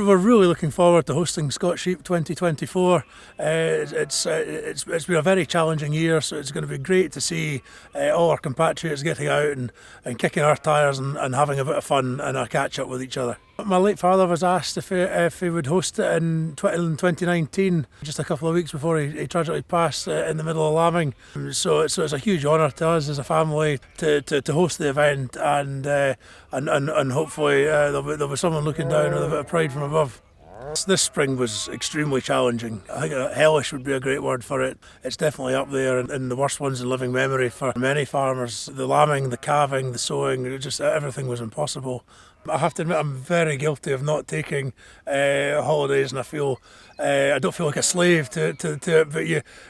We're really looking forward to hosting Scotsheep 2024. It's been a very challenging year, so it's going to be great to see all our compatriots getting out and kicking our tyres and having a bit of fun and a catch up with each other. My late father was asked if he would host it in 2019, just a couple of weeks before he tragically passed in the middle of lambing. So it's a huge honour to us as a family to host the event, and hopefully there'll be someone looking down with a bit of pride from above. This spring was extremely challenging. I think hellish would be a great word for it. It's definitely up there in the worst ones in living memory for many farmers. The lambing, the calving, the sowing, just everything was impossible. I have to admit I'm very guilty of not taking holidays, and I don't feel like a slave to it, but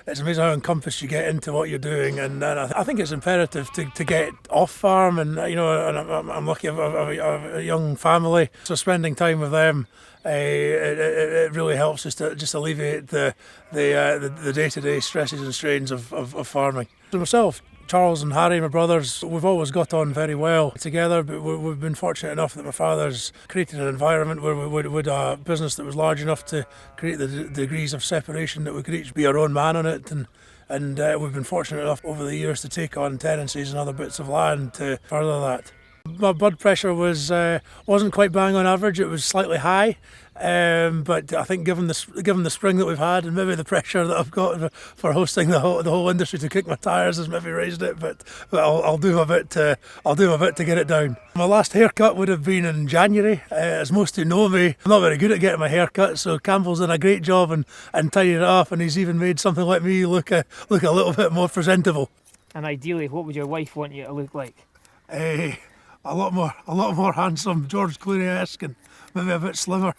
it's amazing how encompassed you get into what you're doing, and I think it's imperative to get off farm, and I'm lucky I have a young family, so spending time with them it really helps just alleviate the day-to-day stresses and strains of farming. So myself, Charles and Harry, my brothers, we've always got on very well together, but we've been fortunate enough that my father's created an environment where we would a business that was large enough to create the degrees of separation that we could each be our own man on it, and we've been fortunate enough over the years to take on tenancies and other bits of land to further that. My blood pressure wasn't quite bang on average. It was slightly high, but I think given the spring that we've had, and maybe the pressure that I've got for hosting the whole industry to kick my tyres has maybe raised it. But I'll do my bit to get it down. My last haircut would have been in January. As most who know me, I'm not very good at getting my hair cut, so Campbell's done a great job and tidying it up, and he's even made something like me look a little bit more presentable. And ideally, what would your wife want you to look like? A lot more handsome, George Clooney-esque, and maybe a bit slimmer.